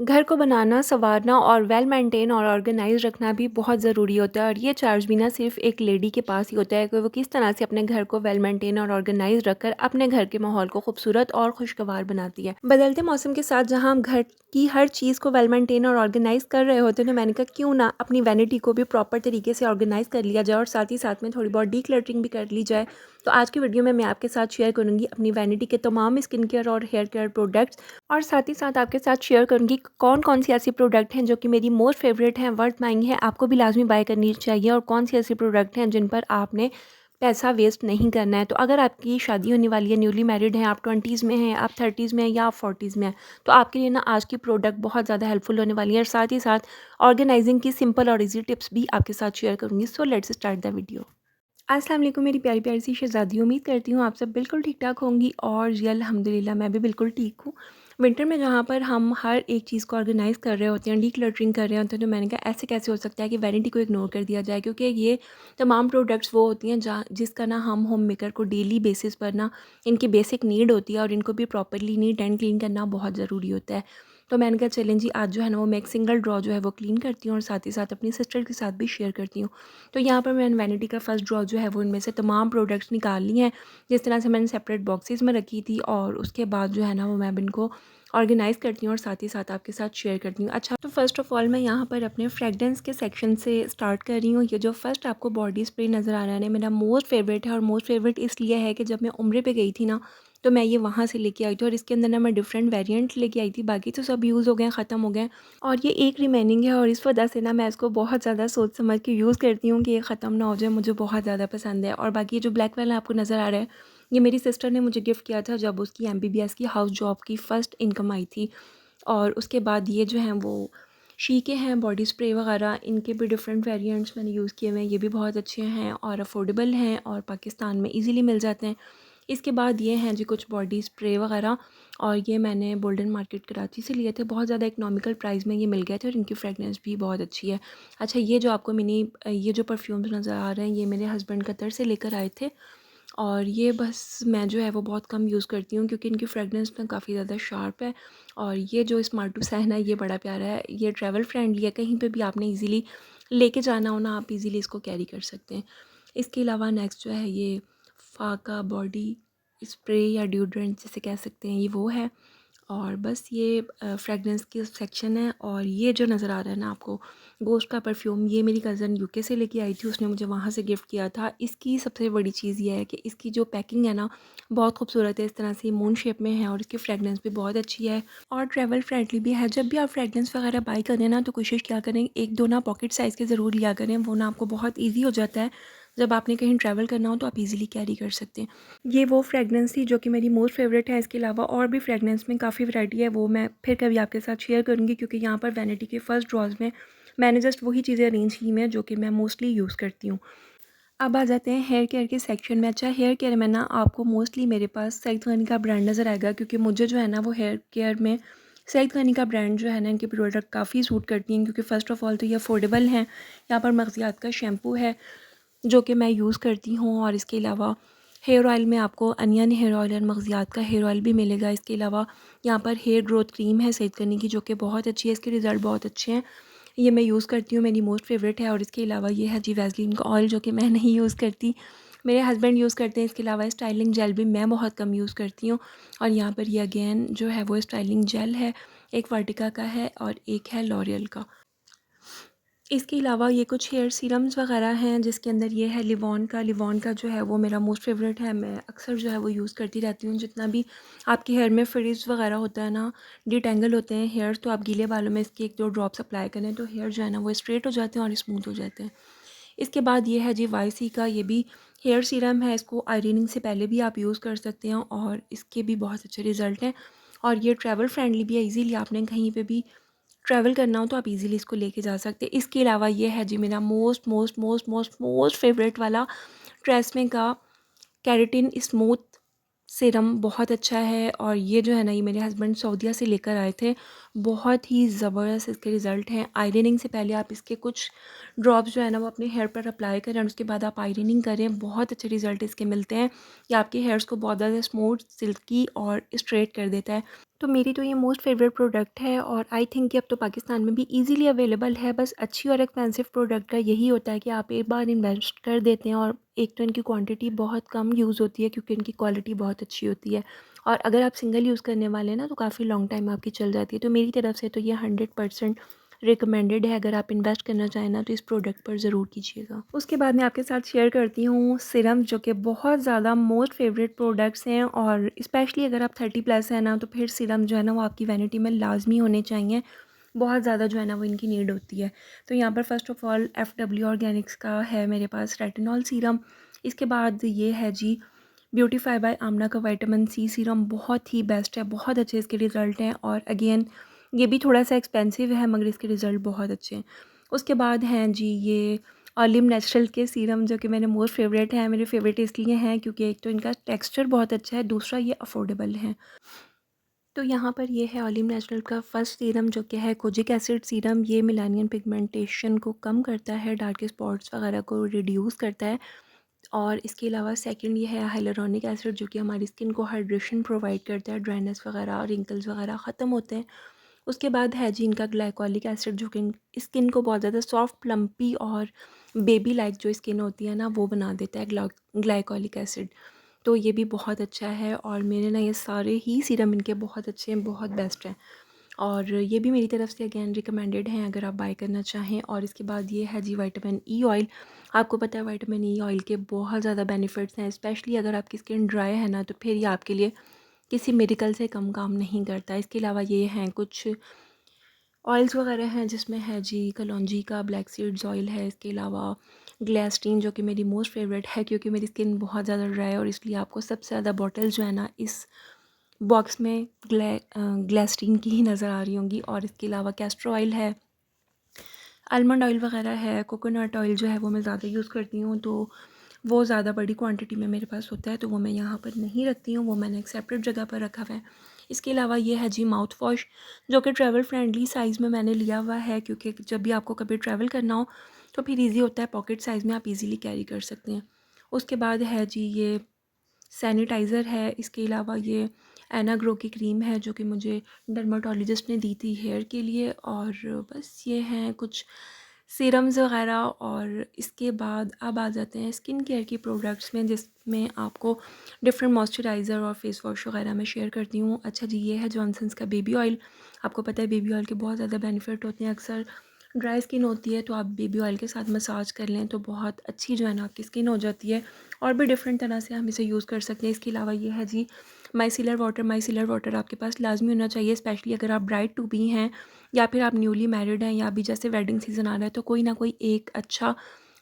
घर को बनाना, सँवारना और वेल मेंटेन और ऑर्गेनाइज़ रखना भी बहुत ज़रूरी होता है और ये चार्ज भी ना सिर्फ़ एक लेडी के पास ही होता है कि वो किस तरह से अपने घर को वेल मेंटेन और ऑर्गेनाइज़ रखकर अपने घर के माहौल को खूबसूरत और खुशगवार बनाती है। बदलते मौसम के साथ जहाँ हम घर की हर चीज़ को वेल मेंटेन और ऑर्गेनाइज़ कर रहे होते हैं, तो मैंने कहा क्यों ना अपनी वैनिटी को भी प्रॉपर तरीके से ऑर्गेनाइज़ कर लिया जाए और साथ ही साथ में थोड़ी बहुत डिक्लटरिंग भी कर ली जाए। तो आज की वीडियो में मैं आपके साथ शेयर करूँगी अपनी वैनिटी के तमाम स्किन केयर और हेयर केयर प्रोडक्ट्स और साथ ही साथ आपके साथ शेयर करूँगी कौन-कौन सी ऐसी प्रोडक्ट हैं जो कि मेरी मोस्ट फेवरेट हैं, वर्थ बाइंग है, आपको भी लाज़मी बाय करनी चाहिए और कौन सी ऐसी प्रोडक्ट हैं जिन पर आपने पैसा वेस्ट नहीं करना है। तो अगर आपकी शादी होने वाली है, न्यूली मैरिड हैं, आप 20s में हैं, आप 30s में हैं या आप 40s में हैं, तो आपके लिए ना आज की प्रोडक्ट बहुत ज़्यादा हेल्पफुल होने वाली है और साथ ही साथ ऑर्गेनाइजिंग की सिंपल और ईज़ी टिप्स भी आपके साथ शेयर करूँगी। So let's start the video. अस्सलाम वालेकुम मेरी प्यारी-प्यारी सी शहज़ादी, उम्मीद करती हूँ आप सब बिल्कुल ठीक-ठाक होंगी और जी अल्हम्दुलिल्लाह मैं भी बिल्कुल ठीक हूँ। विंटर में जहाँ पर हम हर एक चीज़ को ऑर्गेनाइज़ कर रहे होते हैं, डिक्लटरिंग कर रहे होते हैं, तो मैंने कहा ऐसे कैसे हो सकता है कि वैनिटी को इग्नोर कर दिया जाए, क्योंकि ये तमाम प्रोडक्ट्स वो होती हैं जहाँ जिसका ना हम होम मेकर को डेली बेसिस पर ना इनकी बेसिक नीड होती है और इनको भी प्रॉपरली नीट एंड क्लीन करना बहुत ज़रूरी होता है। तो मैंने कहा चलें जी, आज जो है ना वो मैं एक सिंगल ड्रॉ जो है वो क्लीन करती हूँ और साथ ही साथ अपनी सिस्टर के साथ भी शेयर करती हूँ। तो यहाँ पर मैंने वैनिटी का फर्स्ट ड्रॉ जो है वो इनमें से तमाम प्रोडक्ट्स निकाल ली हैं, जिस तरह से मैंने सेपरेट बॉक्सेस में रखी थी और उसके बाद जो है ना वो मैं अब इनको ऑर्गेनाइज़ करती हूँ और साथ ही साथ आपके साथ शेयर करती हूँ। अच्छा, तो फर्स्ट ऑफ़ ऑल मैं यहाँ पर अपने फ्रेगरेंस के सेक्शन से स्टार्ट कर रही हूँ। ये जो फर्स्ट आपको बॉडी स्प्रे नज़र आ रहा है ना, मेरा मोस्ट फेवरेट है और मोस्ट फेवरेट इसलिए है कि जब मैं उम्रे पे गई थी ना, तो मैं ये वहाँ से लेके आई थी और इसके अंदर ना मैं डिफरेंट वेरिएंट लेके आई थी, बाकी तो सब यूज़ हो गए, ख़त्म हो गए और ये एक रिमेनिंग है और इस वजह से ना मैं इसको बहुत ज़्यादा सोच समझ के यूज़ करती हूँ कि ये ख़त्म ना हो जाए, मुझे बहुत ज़्यादा पसंद है। और बाकी ये जो ब्लैक वाला आपको नज़र आ रहा है, ये मेरी सिस्टर ने मुझे गिफ्ट किया था जब उसकी एमबीबीएस की हाउस जॉब की फ़र्स्ट इनकम आई थी। और उसके बाद ये जो हैं वो शी के हैं बॉडी स्प्रे वगैरह, इनके भी डिफरेंट वेरिएंट्स मैंने यूज़ किए हुए हैं, ये भी बहुत अच्छे हैं और अफोर्डेबल हैं और पाकिस्तान में इजीली मिल जाते हैं। इसके बाद ये हैं जी कुछ बॉडी स्प्रे वगैरह और ये मैंने गोल्डन मार्केट कराची से लिए थे, बहुत ज़्यादा इकोनॉमिकल प्राइस में ये मिल गए थे और इनकी फ्रेगनेंस भी बहुत अच्छी है। अच्छा, ये जो आपको ये जो परफ्यूम्स नज़र आ रहे हैं, ये मेरे हस्बैंड कतर से लेकर आए थे और ये बस मैं जो है वो बहुत कम यूज़ करती हूँ क्योंकि इनकी फ्रेगनेंस ना काफ़ी ज़्यादा शार्प है। और ये जो स्मार्ट टू सहन है, ये बड़ा प्यारा है, ये ट्रैवल फ्रेंडली है, कहीं पे भी आपने इजीली लेके जाना हो ना, आप इजीली इसको कैरी कर सकते हैं। इसके अलावा नेक्स्ट जो है ये फाका बॉडी स्प्रे या डिओड्रेंट जिसे कह सकते हैं, ये वो है। और बस ये फ्रेगरेंस की सेक्शन है और ये जो नज़र आ रहा है ना आपको, गोश्त का परफ्यूम, ये मेरी कज़न यूके से लेके आई थी, उसने मुझे वहाँ से गिफ्ट किया था। इसकी सबसे बड़ी चीज़ ये है कि इसकी जो पैकिंग है ना बहुत खूबसूरत है, इस तरह से मून शेप में है और इसकी फ्रेगरेंस भी बहुत अच्छी है और ट्रैवल फ्रेंडली भी है। जब भी आप फ्रेगरेंस वगैरह बाई करें ना, तो कोशिश क्या करें, एक दो ना पॉकेट साइज़ के ज़रूर लिया करें, वो ना आपको बहुत ईजी हो जाता है। जब आपने कहीं ट्रैवल करना हो तो आप इजीली कैरी कर सकते हैं। ये वो फ्रेगरेंस थी जो कि मेरी मोस्ट फेवरेट है। इसके अलावा और भी फ्रेगरेंस में काफ़ी वैरायटी है, वो मैं फिर कभी आपके साथ शेयर करूँगी क्योंकि यहाँ पर वैनिटी के फर्स्ट ड्रॉज़ में मैंने जस्ट वही चीज़ें अरेंज की हैं जो कि मैं मोस्टली यूज़ करती हूँ। अब आ जाते हैं हेयर केयर के सेक्शन में। अच्छा, हेयर केयर में ना आपको मोस्टली मेरे पास सईद गनी का ब्रांड नज़र आएगा क्योंकि मुझे जो है ना वो हेयर केयर में सईद गनी का ब्रांड जो है ना, इनकी प्रोडक्ट काफ़ी सूट करती हैं क्योंकि फ़र्स्ट ऑफ़ ऑल तो ये अफोर्डेबल हैं। यहाँ पर मगज़ियात का शैम्पू है जो कि मैं यूज़ करती हूँ और इसके अलावा हेयर ऑयल में आपको अनियन हेयर ऑयल और मगज़ियात का हेयर ऑयल भी मिलेगा। इसके अलावा यहाँ पर हेयर ग्रोथ क्रीम है सईद गनी की जो कि बहुत अच्छी है, इसके रिज़ल्ट बहुत अच्छे हैं, ये मैं यूज़ करती हूँ, मेरी मोस्ट फेवरेट है। और इसके अलावा ये है जी वैसलीन का ऑयल जो कि मैं नहीं यूज़ करती, मेरे हस्बैंड यूज़ करते हैं। इसके अलावा स्टाइलिंग जेल भी मैं बहुत कम यूज़ करती हूँ और यहाँ पर ये अगेन जो है वो स्टाइलिंग जेल है, एक वर्टिका का है और एक है लॉरियल का। इसके अलावा ये कुछ हेयर सीरम्स वगैरह हैं जिसके अंदर ये है लिवॉन का जो है वो मेरा मोस्ट फेवरेट है, मैं अक्सर जो है वो यूज़ करती रहती हूँ। जितना भी आपके हेयर में फ्रिज वगैरह होता है ना, डिटेंगल होते हैं हेयर, तो आप गीले बालों में इसके एक दो ड्रॉप्स अप्लाई करें तो हेयर जो है ना वो स्ट्रेट हो जाते हैं और स्मूथ हो जाते हैं। इसके बाद ये है जी वाई का, ये भी हेयर सीरम है, इसको आयरनिंग से पहले भी आप यूज़ कर सकते हैं और इसके भी बहुत अच्छे रिज़ल्ट हैं और ये ट्रैवल फ्रेंडली भी है, ईज़िली आपने कहीं पे भी ट्रैवल करना हो तो आप इजीली इसको लेके जा सकते हैं। इसके अलावा ये है जी मेरा most most most most most favourite वाला ट्रेस्मे का केराटिन स्मूथ सीरम, बहुत अच्छा है और ये जो है ना ये मेरे हस्बैंड सऊदीया से लेकर आए थे, बहुत ही ज़बरदस्त इसके रिज़ल्ट हैं। आयरनिंग से पहले आप इसके कुछ ड्रॉप्स जो है ना वो अपने हेयर पर अप्लाई करें और उसके बाद आप आयरनिंग करें, बहुत अच्छे रिज़ल्ट इसके मिलते हैं। ये आपके हेयर्स को बहुत ज़्यादा स्मूथ, सिल्की और स्ट्रेट कर देता है। तो मेरी तो ये मोस्ट फेवरेट प्रोडक्ट है और आई थिंक कि अब तो पाकिस्तान में भी इजीली अवेलेबल है। बस अच्छी और एक्सपेंसिव प्रोडक्ट का यही होता है कि आप एक बार इन्वेस्ट कर देते हैं और एक तो इनकी क्वांटिटी बहुत कम यूज़ होती है क्योंकि इनकी क्वालिटी बहुत अच्छी होती है। और अगर आप सिंगल यूज़ करने वाले हैं ना तो काफ़ी लॉन्ग टाइम आपकी चल जाती है। तो मेरी तरफ से तो ये 100% रिकमेंडेड है। अगर आप इन्वेस्ट करना चाहें ना तो इस प्रोडक्ट पर ज़रूर कीजिएगा। उसके बाद मैं आपके साथ शेयर करती हूँ सिरम, जो कि बहुत ज़्यादा मोस्ट फेवरेट प्रोडक्ट्स हैं और स्पेशली अगर आप 30+ हैं ना तो फिर सिरम जो है ना वो आपकी वैनिटी में लाजमी होने चाहिए। बहुत ज़्यादा जो है ना वो इनकी नीड होती है। तो यहाँ पर first of all FW Organics का है मेरे पास रेटिनॉल सीरम। इसके बाद ये है जी ब्यूटीफाई बाय आमना का विटामिन सी सीरम, बहुत ही बेस्ट है, बहुत अच्छे इसके रिज़ल्ट हैं और अगेन ये भी थोड़ा सा एक्सपेंसिव है मगर इसके रिज़ल्ट बहुत अच्छे हैं। उसके बाद हैं जी ये ऑलिव नेचुरल के सीरम, जो कि मेरे मोस्ट फेवरेट हैं। मेरे फेवरेट इसलिए हैं क्योंकि एक तो इनका टेक्सचर बहुत अच्छा है, दूसरा ये अफोर्डेबल है। तो यहाँ पर ये है ऑलिव नेचुरल का फर्स्ट सीरम, जो कि है कोजिक एसिड सीरम। ये मेलानियन पिगमेंटेशन को कम करता है, डार्क स्पॉट्स वगैरह को रिड्यूस करता है। और इसके अलावा सेकंड ये है हाइलुरोनिक एसिड, जो कि हमारी स्किन को हाइड्रेशन प्रोवाइड करता है, ड्राइनेस वगैरह और रिंकल्स वगैरह ख़त्म होते हैं। उसके बाद है जी इनका ग्लाइकोलिक एसिड, जो कि स्किन को बहुत ज़्यादा सॉफ्ट, प्लम्पी और बेबी लाइक जो स्किन होती है ना वो बना देता है ग्लाइकोलिक एसिड। तो ये भी बहुत अच्छा है और मेरे ना ये सारे ही सीरम इनके बहुत अच्छे हैं, बहुत बेस्ट हैं और ये भी मेरी तरफ से अगेन रिकमेंडेड हैं अगर आप बाय करना चाहें। और इसके बाद ये है जी विटामिन ई ऑयल। आपको पता है विटामिन ई ऑयल के बहुत ज़्यादा बेनिफिट्स हैं, स्पेशली अगर आपकी स्किन ड्राई है ना तो फिर ये आपके लिए किसी मेडिकल से कम काम नहीं करता। इसके अलावा ये हैं कुछ ऑयल्स वगैरह हैं जिसमें है जी कलौंजी का ब्लैक सीड्स ऑयल है। इसके अलावा ग्लिसरीन, जो कि मेरी मोस्ट फेवरेट है क्योंकि मेरी स्किन बहुत ज़्यादा ड्राई है और इसलिए आपको सबसे ज़्यादा बॉटल्स जो है ना इस बॉक्स में ग्लिसरीन की ही नज़र आ रही होंगी। और इसके अलावा कैस्टर ऑयल है, आलमंड ऑयल वगैरह है, कोकोनट ऑयल जो है वो मैं ज़्यादा यूज़ करती हूँ तो वो ज़्यादा बड़ी क्वांटिटी में मेरे पास होता है तो वो मैं यहाँ पर नहीं रखती हूँ, वो मैंने एक सेपरेट जगह पर रखा हुआ है। इसके अलावा ये है जी माउथ वॉश, जो कि ट्रैवल फ्रेंडली साइज़ में मैंने लिया हुआ है क्योंकि जब भी आपको कभी ट्रैवल करना हो तो फिर ईजी होता है, पॉकेट साइज़ में आप इजीली कैरी कर सकते हैं। उसके बाद है जी ये सैनिटाइज़र है। इसके अलावा ये एना ग्रो की क्रीम है जो कि मुझे डर्माटोलॉजिस्ट ने दी थी हेयर के लिए। और बस ये हैं कुछ सीरम्स वगैरह। और इसके बाद अब आ जाते हैं स्किन केयर की प्रोडक्ट्स में, जिसमें आपको डिफरेंट मॉइस्चराइज़र और फेस वॉश वगैरह मैं शेयर करती हूँ। अच्छा जी ये है जॉनसन्स का बेबी ऑयल। आपको पता है बेबी ऑयल के बहुत ज़्यादा बेनिफिट होते हैं। अक्सर ड्राई स्किन होती है तो आप बेबी ऑयल के साथ मसाज कर लें तो बहुत अच्छी जो है ना आपकी स्किन हो जाती है और भी डिफरेंट तरह से हम इसे यूज़ कर सकते हैं। इसके अलावा ये है जी माइसिलर वाटर। माइसिलर वाटर आपके पास लाजमी होना चाहिए, स्पेशली अगर आप ब्राइड टू बी हैं या फिर आप न्यूली मैरिड हैं या अभी जैसे वेडिंग सीज़न आ रहा है तो कोई ना कोई एक अच्छा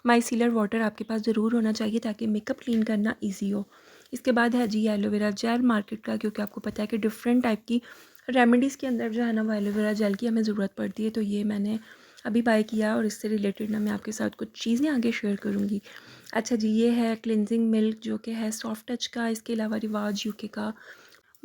माइसिलर वाटर आपके पास ज़रूर होना चाहिए ताकि मेकअप क्लीन करना ईजी हो। इसके बाद है जी एलोवेरा जेल मार्केट का, क्योंकि आपको पता है कि डिफरेंट टाइप की रेमेडीज़ के अंदर जो है ना वो एलोवेरा जेल की हमें ज़रूरत पड़ती है। तो ये मैंने अभी बाय किया और इससे रिलेटेड ना मैं आपके साथ कुछ चीज़ें आगे शेयर करूँगी। अच्छा जी ये है क्लिनजिंग मिल्क, जो कि है सॉफ्ट टच का। इसके अलावा रिवाज यूके का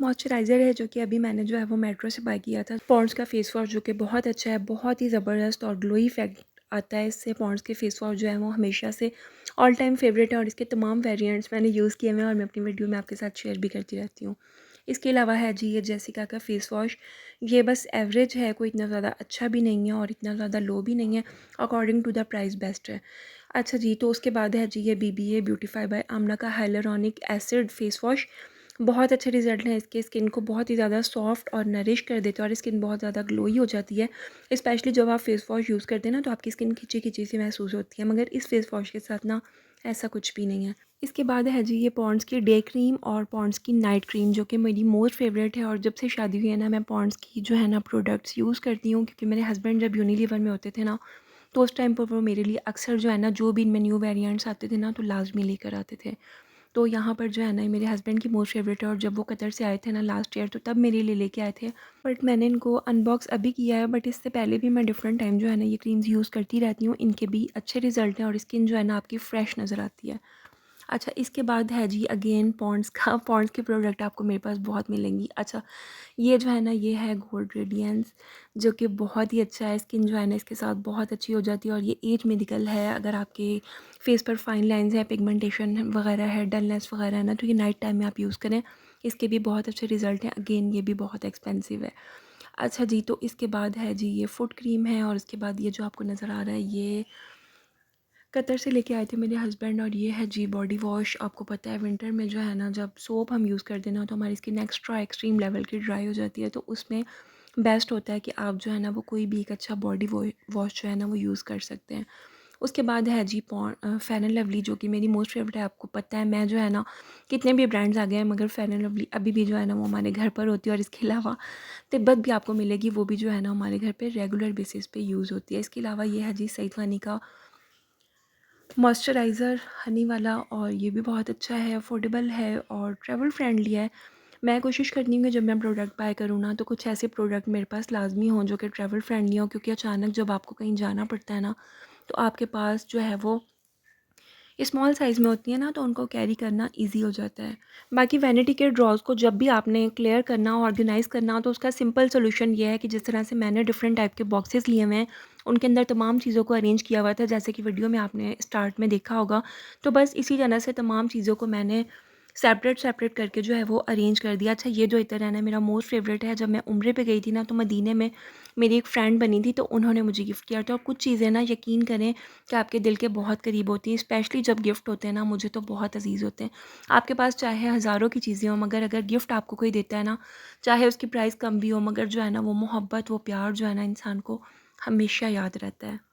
मॉइस्चराइज़र है जो कि अभी मैंने जो है वो मेट्रो से बाय किया था। पॉन्ड्स का फेस वॉश जो कि बहुत अच्छा है, बहुत ही ज़बरदस्त और ग्लोई इफेक्ट आता है इससे। पॉन्ड्स के फेस वॉश जो है वो हमेशा से ऑल टाइम फेवरेट है और इसके तमाम वेरिएंट्स मैंने यूज़ किए हुए हैं और मैं अपनी वीडियो में आपके साथ शेयर भी करती रहती हूँ। इसके अलावा है जी ये जेसिका का फेस वॉश। ये बस एवरेज है, कोई इतना ज़्यादा अच्छा भी नहीं है और इतना ज़्यादा लो भी नहीं है, according to the price best है। अच्छा जी तो उसके बाद है जी ये BBA ब्यूटीफाई बाय आमना का हाइलुरोनिक एसिड फेस वॉश। बहुत अच्छे रिजल्ट हैं इसके, स्किन को बहुत ही ज़्यादा सॉफ्ट और नरिश कर देते हैं और स्किन बहुत ज़्यादा ग्लोई हो जाती है। स्पेशली जब आप फेस वॉश यूज़ करते हैं ना तो आपकी स्किन खिंची खिंची सी महसूस होती है, मगर इस फेस वॉश के साथ ना ऐसा कुछ भी नहीं है। इसके बाद है जी ये पॉन्ड्स की डे क्रीम और पॉन्ड्स की नाइट क्रीम, जो कि मेरी मोस्ट फेवरेट है। और जब से शादी हुई है ना मैं पॉन्ड्स की जो है ना प्रोडक्ट्स यूज़ करती हूँ क्योंकि मेरे हस्बैंड जब यूनिलीवर में होते थे ना तो उस टाइम पर वो मेरे लिए अक्सर जो है ना जो भी इनमें न्यू वेरिएंट्स आते थे ना तो लाजमी लेकर आते थे। तो यहाँ पर जो है ना मेरे हस्बैंड की मोस्ट फेवरेट है और जब वो कतर से आए थे ना लास्ट ईयर तो तब मेरे लिए लेके आए थे। बट मैंने इनको अनबॉक्स अभी किया है, बट इससे पहले भी मैं डिफरेंट टाइम जो है ना ये क्रीम्स यूज़ करती रहती हूँ। इनके भी अच्छे रिजल्ट हैं और स्किन जो है ना आपकी फ्रेश नज़र आती है। अच्छा इसके बाद है जी अगेन पॉन्ड्स का। पॉन्ड्स के प्रोडक्ट आपको मेरे पास बहुत मिलेंगी। अच्छा ये जो है ना ये है गोल्ड रेडियंस, जो कि बहुत ही अच्छा है। स्किन जो है ना इसके साथ बहुत अच्छी हो जाती है और ये एज मेडिकल है। अगर आपके फेस पर फाइन लाइंस है, पिगमेंटेशन वगैरह है, डलनेस वगैरह है ना तो ये नाइट टाइम में आप यूज़ करें इसके भी बहुत अच्छे रिज़ल्ट हैं। अगेन ये भी बहुत एक्सपेंसिव है। अच्छा जी, तो इसके बाद है जी ये फुट क्रीम है, और उसके बाद ये जो आपको नज़र आ रहा है ये कतर से लेके आए थे मेरे हस्बैंड, और ये है जी बॉडी वॉश। आपको पता है विंटर में जो है ना, जब सोप हम यूज़ करते हैं ना, तो हमारी स्किन एक्स्ट्रा एक्सट्रीम लेवल की ड्राई हो जाती है, तो उसमें बेस्ट होता है कि आप जो है ना वो कोई भी एक अच्छा बॉडी वॉश जो है ना वो यूज़ कर सकते हैं। उसके बाद है जी फेयर एंड लवली, जो कि मेरी मोस्ट फेवरेट है। आपको पता है मैं जो है ना, कितने भी ब्रांड्स आ गए हैं मगर फेयर एंड लवली अभी भी जो है ना वो हमारे घर पर होती है, और इसके अलावा तिब्बत भी आपको मिलेगी, वो भी जो है ना हमारे घर पे रेगुलर बेसिस पे यूज़ होती है। इसके अलावा ये है जी सईद खानी का मॉइस्चराइज़र हनी वाला, और ये भी बहुत अच्छा है, अफोर्डेबल है और ट्रैवल फ्रेंडली है। मैं कोशिश करती हूँ कि जब मैं प्रोडक्ट बाय करूँ ना, तो कुछ ऐसे प्रोडक्ट मेरे पास लाज़मी हों जो कि ट्रैवल फ्रेंडली हों, क्योंकि अचानक जब आपको कहीं जाना पड़ता है ना, तो आपके पास जो है वो स्मॉल साइज़ में होती है ना, तो उनको कैरी करना ईज़ी हो जाता है। बाकी वैनिटी के ड्रॉज़ को जब भी आपने क्लियर करना हो, ऑर्गेनाइज़ करना हो, तो उसका सिंपल सॉल्यूशन ये है कि जिस तरह से मैंने डिफरेंट टाइप के बॉक्सेस लिए हुए हैं, उनके अंदर तमाम चीज़ों को अरेंज किया हुआ था, जैसे कि वीडियो में आपने स्टार्ट में देखा होगा। तो बस इसी तरह से तमाम चीज़ों को मैंने सेपरेट सेपरेट करके जो है वो अरेंज कर दिया। अच्छा, ये जो इतर है ना, मेरा मोस्ट फेवरेट है। जब मैं उम्रे पे गई थी ना, तो मदीने में मेरी एक फ्रेंड बनी थी, तो उन्होंने मुझे गिफ्ट किया था। और कुछ चीज़ें ना, यकीन करें कि आपके दिल के बहुत करीब होती हैं, स्पेशली जब गिफ्ट होते हैं ना, मुझे तो बहुत अजीज़ होते हैं। आपके पास चाहे हज़ारों की चीज़ें हों, मगर अगर गिफ्ट आपको कोई देता है ना, चाहे उसकी प्राइस कम भी हो, मगर जो है ना वो मोहब्बत, वो प्यार जो है ना, इंसान को हमेशा याद रहता है।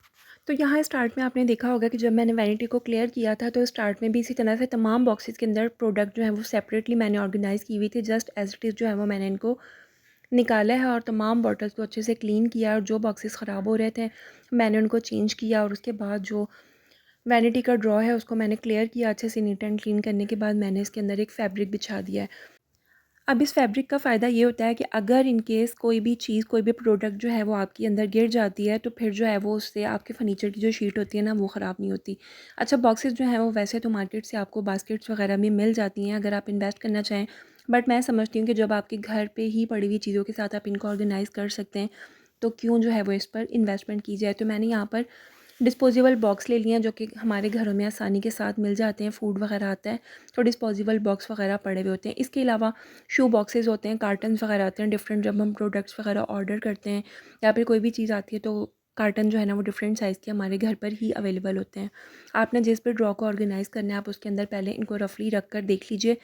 तो यहाँ स्टार्ट में आपने देखा होगा कि जब मैंने वैनिटी को क्लियर किया था, तो स्टार्ट में भी इसी तरह से तमाम बॉक्सेस के अंदर प्रोडक्ट जो है वो सेपरेटली मैंने ऑर्गेनाइज़ की हुई थी। जस्ट एज़ इट इज़ जो है वो मैंने इनको निकाला है, और तमाम बॉटल्स को अच्छे से क्लीन किया, और जो बॉक्सेस ख़राब हो रहे थे मैंने उनको चेंज किया। और उसके बाद जो वैनिटी का ड्रॉ है उसको मैंने क्लियर किया अच्छे से। नीट एंड क्लीन करने के बाद मैंने इसके अंदर एक फैब्रिक बिछा दिया है। अब इस फैब्रिक का फ़ायदा ये होता है कि अगर इन केस कोई भी चीज़, कोई भी प्रोडक्ट जो है वो आपके अंदर गिर जाती है, तो फिर जो है वो उससे आपके फ़र्नीचर की जो शीट होती है ना, वो ख़राब नहीं होती। अच्छा, बॉक्सेस जो हैं वो वैसे तो मार्केट से आपको बास्केट्स वगैरह भी मिल जाती हैं अगर आप इन्वेस्ट करना चाहें, बट मैं समझती हूँ कि जब आपके घर पे ही पड़ी हुई चीज़ों के साथ आप इनको ऑर्गेनाइज़ कर सकते हैं, तो क्यों जो है वो इस पर इन्वेस्टमेंट की जाए। तो मैंने यहाँ पर डिस्पोजेबल बॉक्स ले लिए हैं, जो कि हमारे घरों में आसानी के साथ मिल जाते हैं, फूड वगैरह आता है तो डिस्पोजेबल बॉक्स वगैरह पड़े हुए होते हैं। इसके अलावा शू बॉक्सेस होते हैं, कार्टन्स वगैरह आते हैं डिफरेंट, जब हम प्रोडक्ट्स वगैरह ऑर्डर करते हैं या फिर कोई भी चीज़ आती है, तो कार्टन जो है ना वो डिफरेंट साइज़ के हमारे घर पर ही अवेलेबल होते हैं। आपने जिस भी ड्रॉ को ऑर्गेनाइज़ करना है, आप उसके अंदर पहले इनको रफली रख कर देख लीजिए,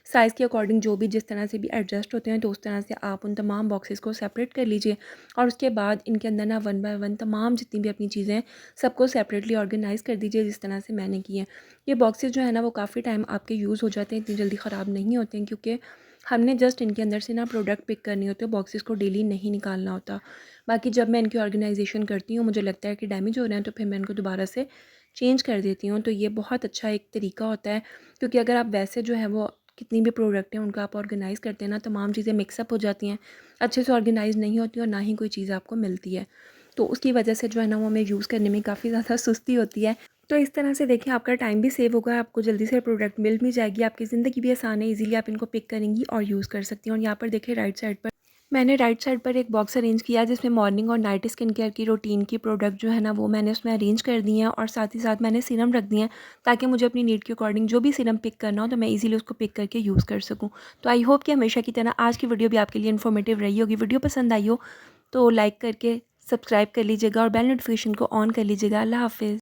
साइज़ के अकॉर्डिंग जो भी जिस तरह से भी एडजस्ट होते हैं, तो उस तरह से आप उन तमाम बॉक्सेस को सेपरेट कर लीजिए। और उसके बाद इनके अंदर ना वन बाय वन तमाम जितनी भी अपनी चीज़ें हैं, सबको सेपरेटली ऑर्गेनाइज़ कर दीजिए जिस तरह से मैंने की है। ये बॉक्सेस जो है ना वो काफ़ी टाइम आपके यूज़ हो जाते हैं, इतनी जल्दी ख़राब नहीं होते हैं, क्योंकि हमने जस्ट इनके अंदर से ना प्रोडक्ट पिक करने होते हैं, बॉक्सेस को डेली नहीं निकालना होता। बाकी जब मैं इनकी ऑर्गेनाइजेशन करती हूँ, मुझे लगता है कि डैमेज हो रहे हैं, तो फिर मैं इनको दोबारा से चेंज कर देती हूँ। तो ये बहुत अच्छा एक तरीका होता है, क्योंकि अगर आप वैसे जो है वो कितनी भी प्रोडक्ट हैं उनको आप ऑर्गेनाइज़ करते हैं ना, तमाम चीज़ें मिक्सअप हो जाती हैं, अच्छे से ऑर्गेनाइज़ नहीं होती और ना ही कोई चीज़ आपको मिलती है। तो उसकी वजह से जो है ना वो हमें यूज़ करने में काफ़ी ज़्यादा सुस्ती होती है। तो इस तरह से देखिए, आपका टाइम भी सेव होगा, आपको जल्दी से प्रोडक्ट मिल भी जाएगी, आपकी ज़िंदगी भी आसान है, ईज़िली आप इनको पिक करेंगी और यूज़ कर सकती हैं। और यहाँ पर देखिए राइट साइड पर एक बॉक्स अरेंज किया है, जिसमें मॉर्निंग और नाइट स्किन केयर की रूटीन की प्रोडक्ट जो है ना वो मैंने उसमें अरेंज कर दी हैं, और साथ ही साथ मैंने सीरम रख दिए हैं, ताकि मुझे अपनी नीड के अकॉर्डिंग जो भी सीरम पिक करना हो तो मैं इजीली उसको पिक करके यूज़ कर सकूँ। तो आई होप कि हमेशा की तरह आज की वीडियो भी आपके लिए इन्फॉर्मेटिव रही होगी। वीडियो पसंद आई हो तो लाइक करके सब्सक्राइब कर लीजिएगा और बेल नोटिफिकेशन को ऑन कर लीजिएगा। अल्लाह हाफ़िज़।